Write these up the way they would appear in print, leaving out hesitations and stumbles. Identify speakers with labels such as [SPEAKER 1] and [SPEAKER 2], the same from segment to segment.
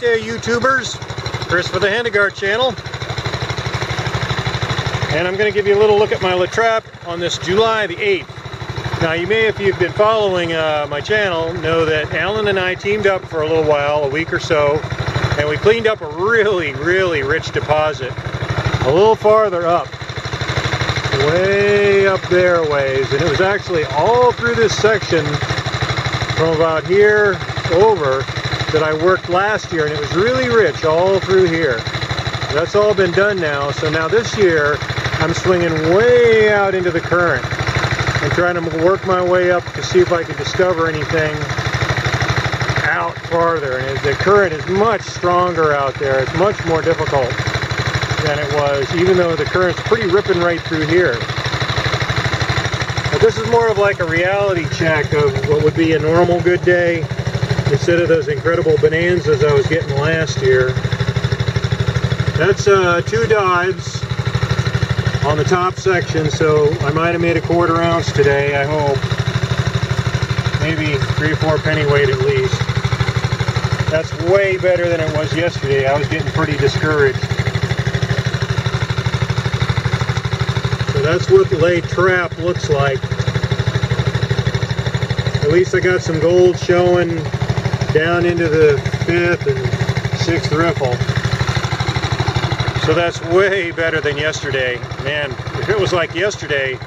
[SPEAKER 1] there, YouTubers. Chris for the Handegard channel. And I'm going to give you a little look at my La Trappe on this July the 8th. Now, you may, if you've been following my channel, know that Alan and I teamed up for a little while, a week or so, and we cleaned up a really, really rich deposit a little farther up. Way up there ways, and it was actually all through this section from about here over that I worked last year, and it was really rich all through here. That's all been done now, so now this year I'm swinging way out into the current and trying to work my way up to see if I can discover anything out farther. And the current is much stronger out there. It's much more difficult than it was, even though the current's pretty ripping right through here. But this is more of like a reality check of what would be a normal good day instead of those incredible bonanzas I was getting last year. That's 2 dives on the top section, so I might have made a 1/4 ounce today, I hope. Maybe 3 or 4 pennyweight at least. That's way better than it was yesterday. I was getting pretty discouraged. That's what the La Trappe looks like. At least I got some gold showing down into the 5th and 6th riffle. So that's way better than yesterday. Man, if it was like yesterday,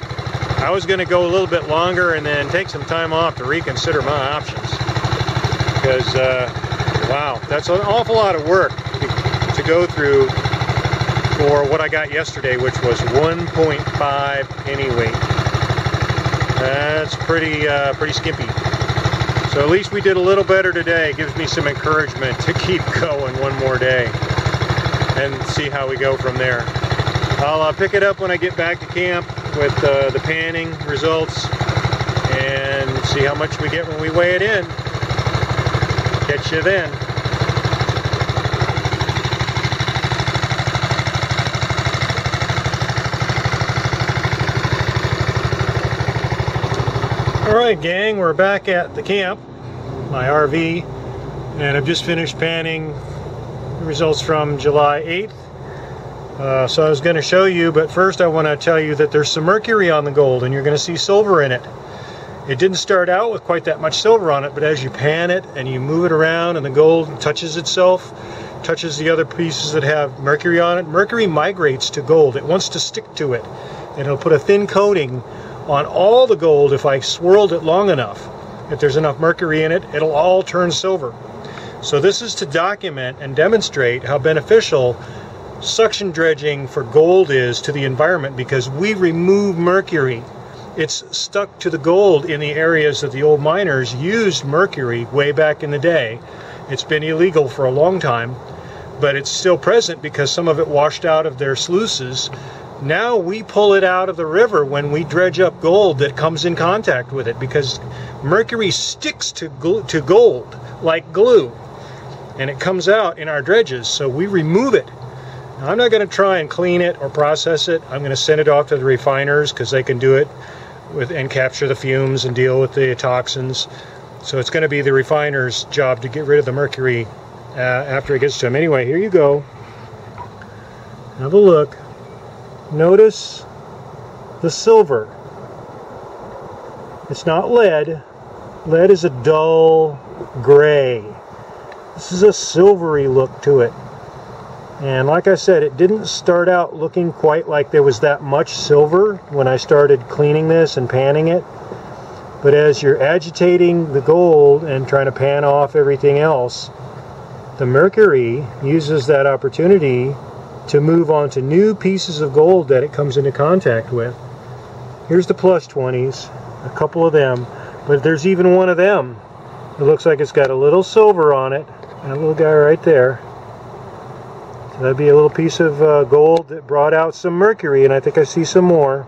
[SPEAKER 1] I was going to go a little bit longer and then take some time off to reconsider my options. Because, wow, that's an awful lot of work to go through for what I got yesterday, which was 1.5 pennyweight. That's pretty skimpy. So at least we did a little better today. It gives me some encouragement to keep going one more day and see how we go from there. I'll pick it up when I get back to camp with the panning results and see how much we get when we weigh it in. Catch you then. Alright gang, we're back at the camp, my RV, and I've just finished panning the results from July 8th. So I was going to show you, but first I want to tell you that there's some mercury on the gold and you're going to see silver in it. It didn't start out with quite that much silver on it, but as you pan it and you move it around and the gold touches itself, touches the other pieces that have mercury on it, mercury migrates to gold. It wants to stick to it, and it'll put a thin coating on all the gold. If I swirled it long enough, if there's enough mercury in it, it'll all turn silver. So this is to document and demonstrate how beneficial suction dredging for gold is to the environment, because we remove mercury. It's stuck to the gold in the areas that the old miners used mercury way back in the day. It's been illegal for a long time, but it's still present because some of it washed out of their sluices. Now we pull it out of the river when we dredge up gold that comes in contact with it, because mercury sticks to gold like glue, and it comes out in our dredges, so we remove it. Now, I'm not going to try and clean it or process it. I'm going to send it off to the refiners because they can do it and capture the fumes and deal with the toxins. So it's going to be the refiner's job to get rid of the mercury after it gets to them. Anyway, here you go. Have a look. Notice the silver. It's not lead. Lead is a dull gray. This is a silvery look to it. And like I said, it didn't start out looking quite like there was that much silver when I started cleaning this and panning it. But as you're agitating the gold and trying to pan off everything else, the mercury uses that opportunity to move on to new pieces of gold that it comes into contact with. Here's the plus 20s, a couple of them, but there's even one of them. It looks like it's got a little silver on it, and a little guy right there. So that'd be a little piece of gold that brought out some mercury, and I think I see some more.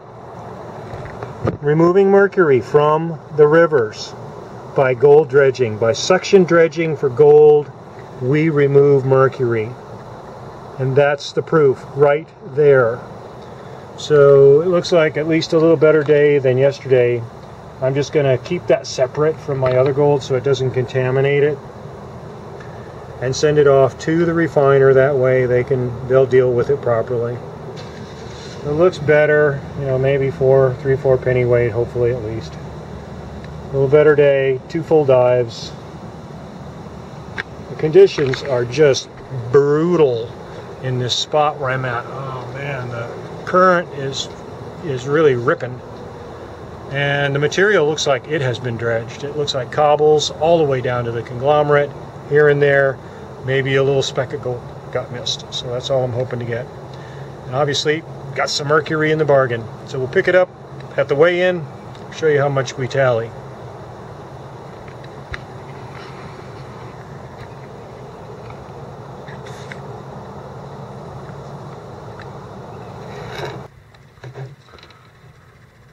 [SPEAKER 1] Removing mercury from the rivers by gold dredging. By suction dredging for gold, we remove mercury. And that's the proof right there. So it looks like at least a little better day than yesterday. I'm just going to keep that separate from my other gold so it doesn't contaminate it. and send it off to the refiner. That way they'll deal with it properly. It looks better, you know, maybe 3-4 pennyweight, hopefully at least. A little better day, 2 full dives. The conditions are just brutal in this spot where I'm at. Oh man, the current is really ripping. And the material looks like it has been dredged. It looks like cobbles all the way down to the conglomerate. Here and there, maybe a little speck of gold got missed. So that's all I'm hoping to get. And obviously, got some mercury in the bargain. So we'll pick it up at the weigh-in, show you how much we tally.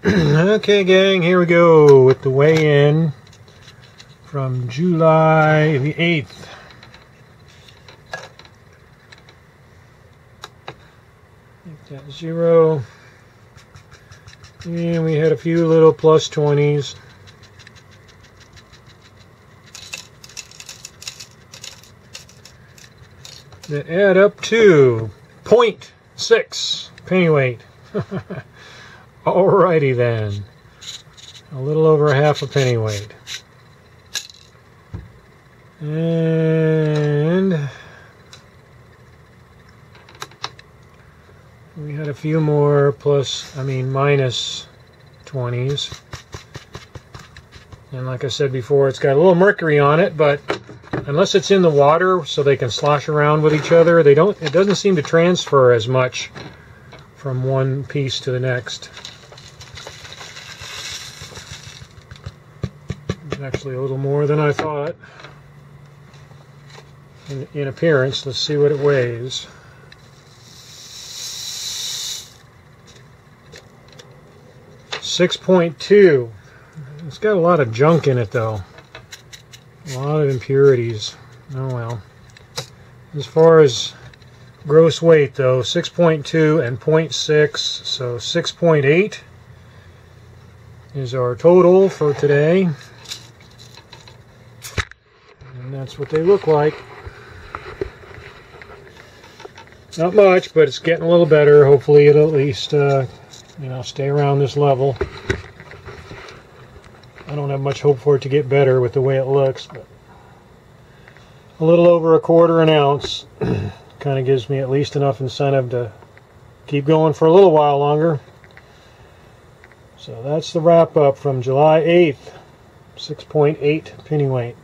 [SPEAKER 1] Okay, gang, here we go with the weigh-in from July the 8th. Make that 0. And we had a few little plus 20s. That add up to 0.6 pennyweight. Alrighty then, a little over half a pennyweight. And we had a few more minus 20s. And like I said before, it's got a little mercury on it, but unless it's in the water so they can slosh around with each other, it doesn't seem to transfer as much from one piece to the next. Actually a little more than I thought in appearance. Let's see what it weighs. .2. It's got a lot of junk in it though. A lot of impurities. Oh well. As far as gross weight though, 6.2 and 0.6, so 6.8 is our total for today. That's what they look like. Not much, but it's getting a little better. Hopefully it'll at least stay around this level. I don't have much hope for it to get better with the way it looks, but a little over 1/4 ounce kind of gives me at least enough incentive to keep going for a little while longer. So that's the wrap up from July 8th, 6.8 pennyweight.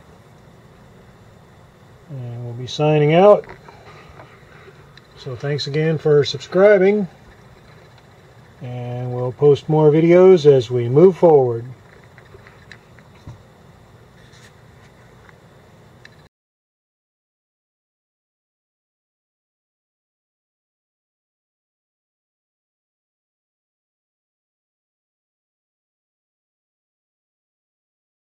[SPEAKER 1] And we'll be signing out. So thanks again for subscribing. And we'll post more videos as we move forward.